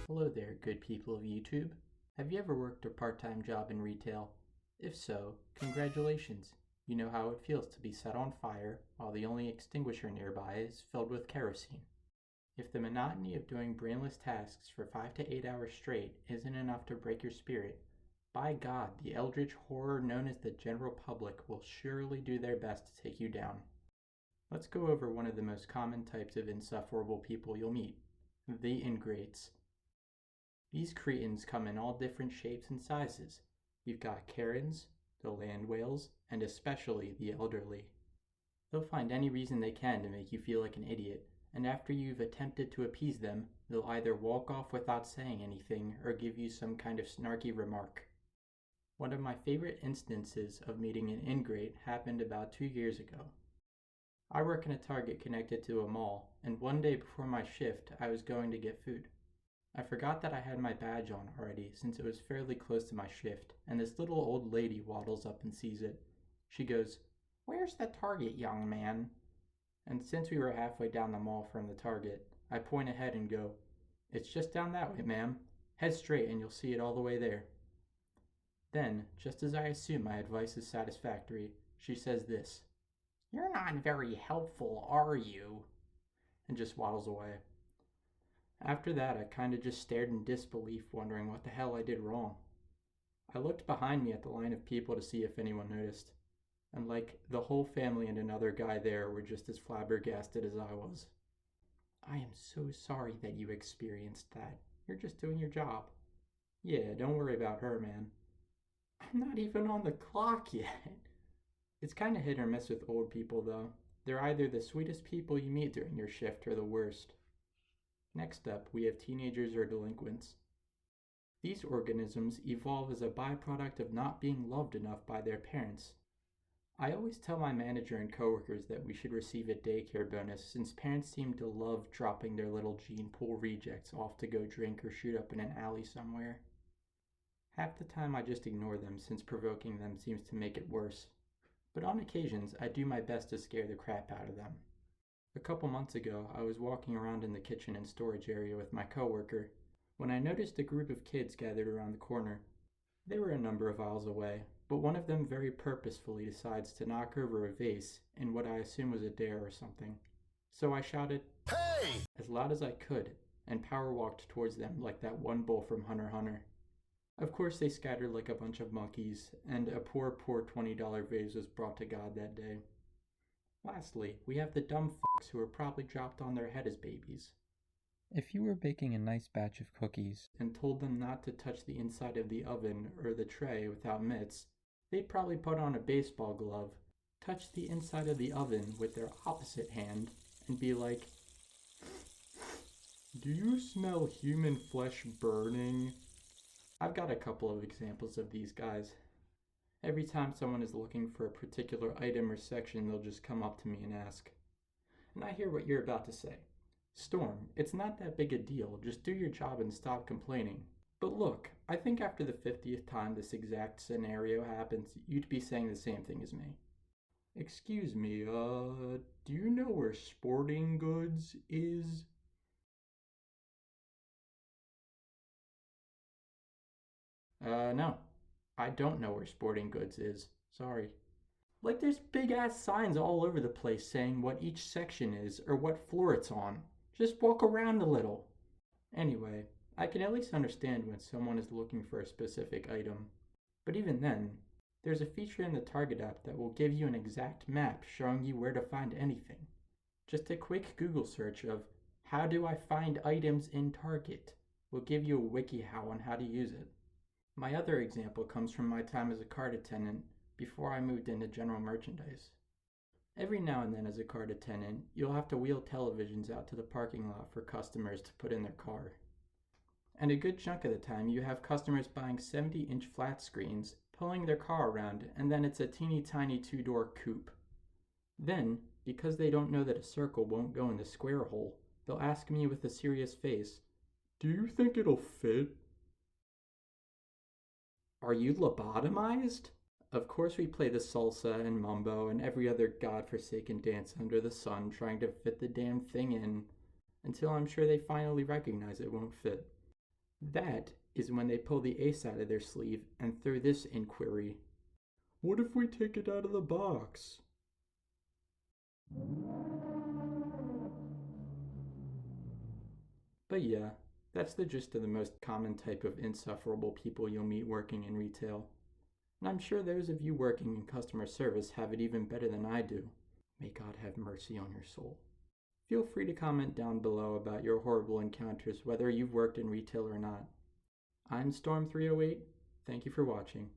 Hello there, good people of YouTube. Have you ever worked a part-time job in retail? If so, congratulations. You know how it feels to be set on fire while the only extinguisher nearby is filled with kerosene. If the monotony of doing brainless tasks for 5 to 8 hours straight isn't enough to break your spirit, by God, the eldritch horror known as the general public will surely do their best to take you down. Let's go over one of the most common types of insufferable people you'll meet, the ingrates. These cretins come in all different shapes and sizes. You've got Karens, the land whales, and especially the elderly. They'll find any reason they can to make you feel like an idiot, and after you've attempted to appease them, they'll either walk off without saying anything or give you some kind of snarky remark. One of my favorite instances of meeting an ingrate happened about 2 years ago. I work in a Target connected to a mall, and one day before my shift, I was going to get food. I forgot that I had my badge on already since it was fairly close to my shift, and this little old lady waddles up and sees it. She goes, "Where's the Target, young man?" And since we were halfway down the mall from the Target, I point ahead and go, "It's just down that way, ma'am. Head straight and you'll see it all the way there." Then, just as I assume my advice is satisfactory, she says this, "You're not very helpful, are you?" and just waddles away. After that, I kinda just stared in disbelief, wondering what the hell I did wrong. I looked behind me at the line of people to see if anyone noticed, and the whole family and another guy there were just as flabbergasted as I was. "I am so sorry that you experienced that. You're just doing your job." "Yeah, don't worry about her, man." "I'm not even on the clock yet." It's kinda hit or miss with old people, though. They're either the sweetest people you meet during your shift or the worst. Next up, we have teenagers or delinquents. These organisms evolve as a byproduct of not being loved enough by their parents. I always tell my manager and coworkers that we should receive a daycare bonus since parents seem to love dropping their little gene pool rejects off to go drink or shoot up in an alley somewhere. Half the time I just ignore them since provoking them seems to make it worse. But on occasions, I do my best to scare the crap out of them. A couple months ago, I was walking around in the kitchen and storage area with my coworker when I noticed a group of kids gathered around the corner. They were a number of aisles away, but one of them very purposefully decides to knock over a vase in what I assume was a dare or something. So I shouted, "Hey!" as loud as I could, and power walked towards them like that one bull from Hunter x Hunter. Of course they scattered like a bunch of monkeys, and a poor $20 vase was brought to God that day. Lastly, we have the dumb fucks who were probably dropped on their head as babies. If you were baking a nice batch of cookies and told them not to touch the inside of the oven or the tray without mitts, they'd probably put on a baseball glove, touch the inside of the oven with their opposite hand, and be like, "Do you smell human flesh burning?" I've got a couple of examples of these guys. Every time someone is looking for a particular item or section, they'll just come up to me and ask. And I hear what you're about to say. "Storm, it's not that big a deal, just do your job and stop complaining." But look, I think after the 50th time this exact scenario happens, you'd be saying the same thing as me. "Excuse me, do you know where sporting goods is?" No. I don't know where sporting goods is. Sorry. There's big ass signs all over the place saying what each section is or what floor it's on. Just walk around a little. Anyway, I can at least understand when someone is looking for a specific item. But even then, there's a feature in the Target app that will give you an exact map showing you where to find anything. Just a quick Google search of "how do I find items in Target" will give you a WikiHow on how to use it. My other example comes from my time as a cart attendant before I moved into general merchandise. Every now and then as a cart attendant, you'll have to wheel televisions out to the parking lot for customers to put in their car. And a good chunk of the time you have customers buying 70-inch flat screens, pulling their car around, and then it's a teeny tiny 2-door coupe. Then, because they don't know that a circle won't go in the square hole, they'll ask me with a serious face, "Do you think it'll fit?" Are you lobotomized? Of course we play the salsa and mambo and every other godforsaken dance under the sun trying to fit the damn thing in, until I'm sure they finally recognize it won't fit. That is when they pull the ace out of their sleeve and throw this inquiry. What if we take it out of the box? But yeah, that's the gist of the most common type of insufferable people you'll meet working in retail. And I'm sure those of you working in customer service have it even better than I do. May God have mercy on your soul. Feel free to comment down below about your horrible encounters, whether you've worked in retail or not. I'm Storm308. Thank you for watching.